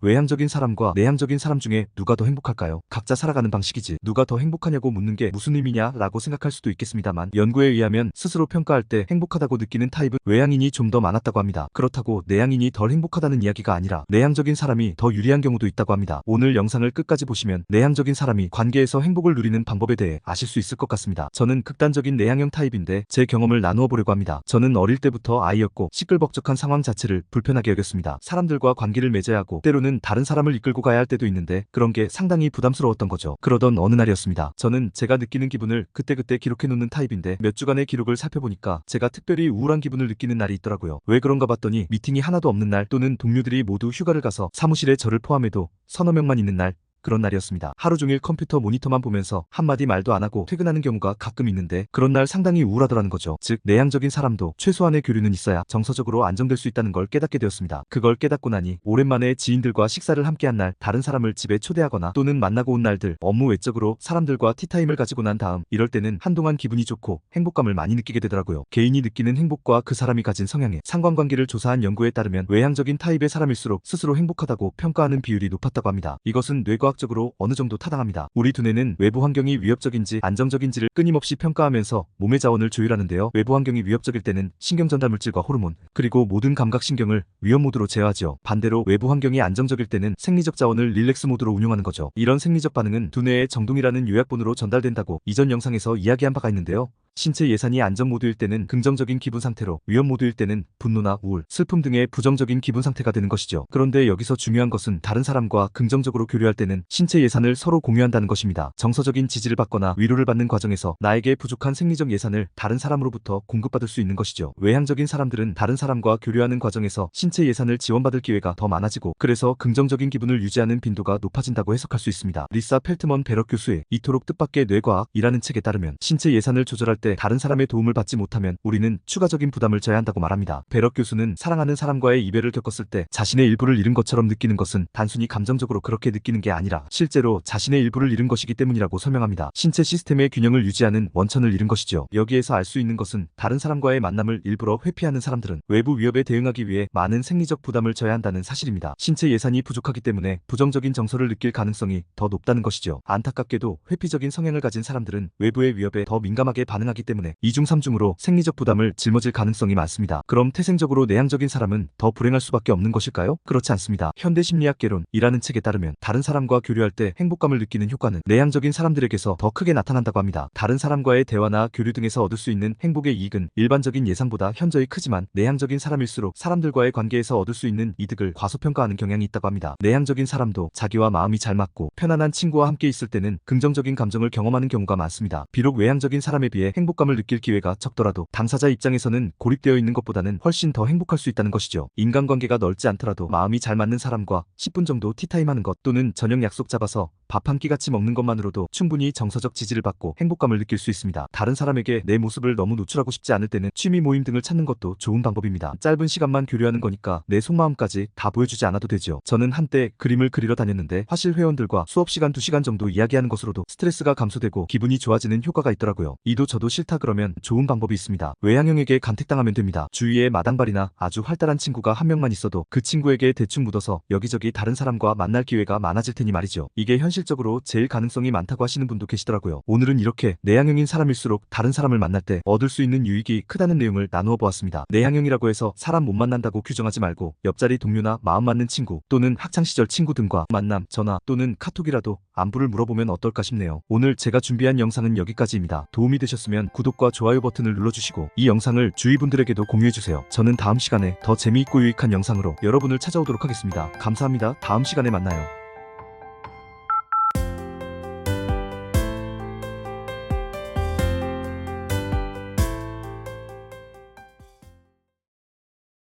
외향적인 사람과 내향적인 사람 중에 누가 더 행복할까요? 각자 살아가는 방식이지 누가 더 행복하냐고 묻는 게 무슨 의미냐 라고 생각할 수도 있겠습니다만, 연구에 의하면 스스로 평가할 때 행복하다고 느끼는 타입은 외향인이 좀 더 많았다고 합니다. 그렇다고 내향인이 덜 행복하다는 이야기가 아니라 내향적인 사람이 더 유리한 경우도 있다고 합니다. 오늘 영상을 끝까지 보시면 내향적인 사람이 관계에서 행복을 누리는 방법에 대해 아실 수 있을 것 같습니다. 저는 극단적인 내향형 타입인데 제 경험을 나누어 보려고 합니다. 저는 어릴 때부터 아이였고 시끌벅적한 상황 자체를 불편하게 여겼습니다. 사람들과 관계를 맺어야 하고 때로는 다른 사람을 이끌고 가야 할 때도 있는데 그런 게 상당히 부담스러웠던 거죠. 그러던 어느 날이었습니다. 저는 제가 느끼는 기분을 그때그때 기록해 놓는 타입인데 몇 주간의 기록을 살펴보니까 제가 특별히 우울한 기분을 느끼는 날이 있더라고요. 왜 그런가 봤더니 미팅이 하나도 없는 날, 또는 동료들이 모두 휴가를 가서 사무실에 저를 포함해도 서너 명만 있는 날, 그런 날이었습니다. 하루 종일 컴퓨터 모니터만 보면서 한마디 말도 안 하고 퇴근하는 경우가 가끔 있는데 그런 날 상당히 우울하더라는 거죠. 즉 내향적인 사람도 최소한의 교류는 있어야 정서적으로 안정될 수 있다는 걸 깨닫게 되었습니다. 그걸 깨닫고 나니 오랜만에 지인들과 식사를 함께한 날, 다른 사람을 집에 초대하거나 또는 만나고 온 날들, 업무 외적으로 사람들과 티타임을 가지고 난 다음, 이럴 때는 한동안 기분이 좋고 행복감을 많이 느끼게 되더라고요. 개인이 느끼는 행복과 그 사람이 가진 성향의 상관관계를 조사한 연구에 따르면 외향적인 타입의 사람일수록 스스로 행복하다고 평가하는 비율이 높았다고 합니다. 이것은 뇌과학 적으로 어느 정도 타당합니다. 우리 두뇌는 외부 환경이 위협적인지 안정적인지를 끊임없이 평가하면서 몸의 자원을 조율하는데요. 외부 환경이 위협적일 때는 신경전달물질과 호르몬, 그리고 모든 감각신경을 위험 모드로 제어하죠. 반대로 외부 환경이 안정적일 때는 생리적 자원을 릴렉스 모드로 운용하는 거죠. 이런 생리적 반응은 두뇌의 정동이라는 요약본으로 전달된다고 이전 영상에서 이야기한 바가 있는데요. 신체 예산이 안정 모드일 때는 긍정적인 기분 상태로, 위험 모드일 때는 분노나 우울, 슬픔 등의 부정적인 기분 상태가 되는 것이죠. 그런데 여기서 중요한 것은 다른 사람과 긍정적으로 교류할 때는 신체 예산을 서로 공유한다는 것입니다. 정서적인 지지를 받거나 위로를 받는 과정에서 나에게 부족한 생리적 예산을 다른 사람으로부터 공급받을 수 있는 것이죠. 외향적인 사람들은 다른 사람과 교류하는 과정에서 신체 예산을 지원받을 기회가 더 많아지고, 그래서 긍정적인 기분을 유지하는 빈도가 높아진다고 해석할 수 있습니다. 리사 펠트먼 베럿 교수의 이토록 뜻밖의 뇌과학이라는 책에 따르면 신체 예산을 조절할 때 다른 사람의 도움을 받지 못하면 우리는 추가적인 부담을 져야 한다고 말합니다. 베럿 교수는 사랑하는 사람과의 이별을 겪었을 때 자신의 일부를 잃은 것처럼 느끼는 것은 단순히 감정적으로 그렇게 느끼는 게 아니라 실제로 자신의 일부를 잃은 것이기 때문이라고 설명합니다. 신체 시스템의 균형을 유지하는 원천을 잃은 것이죠. 여기에서 알 수 있는 것은 다른 사람과의 만남을 일부러 회피하는 사람들은 외부 위협에 대응하기 위해 많은 생리적 부담을 져야 한다는 사실입니다. 신체 예산이 부족하기 때문에 부정적인 정서를 느낄 가능성이 더 높다는 것이죠. 안타깝게도 회피적인 성향을 가진 사람들은 외부의 위협에 더 민감하게 반응하기 때문에 2중 3중으로 생리적 부담을 짊어질 가능성이 많습니다. 그럼 태생적으로 내향적인 사람은 더 불행할 수밖에 없는 것일까요? 그렇지 않습니다. 현대심리학개론이라는 책에 따르면 다른 사람과 교류할 때 행복감을 느끼는 효과는 내향적인 사람들에게서 더 크게 나타난다고 합니다. 다른 사람과의 대화나 교류 등에서 얻을 수 있는 행복의 이익은 일반적인 예상보다 현저히 크지만, 내향적인 사람일수록 사람들과의 관계에서 얻을 수 있는 이득을 과소평가하는 경향이 있다고 합니다. 내향적인 사람도 자기와 마음이 잘 맞고 편안한 친구와 함께 있을 때는 긍정적인 감정을 경험하는 경우가 많습니다. 비록 외향적인 사람에 비해 행복감을 느낄 기회가 적더라도 당사자 입장에서는 고립되어 있는 것보다는 훨씬 더 행복할 수 있다는 것이죠. 인간관계가 넓지 않더라도 마음이 잘 맞는 사람과 10분 정도 티타임하는 것, 또는 저녁 약속 잡아서 밥 한 끼 같이 먹는 것만으로도 충분히 정서적 지지를 받고 행복감을 느낄 수 있습니다. 다른 사람에게 내 모습을 너무 노출하고 싶지 않을 때는 취미 모임 등을 찾는 것도 좋은 방법입니다. 짧은 시간만 교류하는 거니까 내 속마음까지 다 보여주지 않아도 되죠. 저는 한때 그림을 그리러 다녔는데 화실 회원들과 수업 시간 2시간 정도 이야기하는 것으로도 스트레스가 감소되고 기분이 좋아지는 효과가 있더라고요. 이도 저도 싫다 그러면 좋은 방법이 있습니다. 외향형에게 간택당하면 됩니다. 주위에 마당발이나 아주 활달한 친구가 한 명만 있어도 그 친구에게 대충 묻어서 여기저기 다른 사람과 만날 기회가 많아질 테니 말이죠. 이게 현실적으로 제일 가능성이 많다고 하시는 분도 계시더라고요. 오늘은 이렇게 내향형인 사람일수록 다른 사람을 만날 때 얻을 수 있는 유익이 크다는 내용을 나누어 보았습니다. 내향형이라고 해서 사람 못 만난다고 규정하지 말고 옆자리 동료나 마음 맞는 친구, 또는 학창시절 친구 등과 만남, 전화 또는 카톡이라도 안부를 물어보면 어떨까 싶네요. 오늘 제가 준비한 영상은 여기까지입니다. 도움이 되셨으면 구독과 좋아요 버튼을 눌러주시고 이 영상을 주위 분들에게도 공유해주세요. 저는 다음 시간에 더 재미있고 유익한 영상으로 여러분을 찾아오도록 하겠습니다. 감사합니다. 다음 시간에 만나요.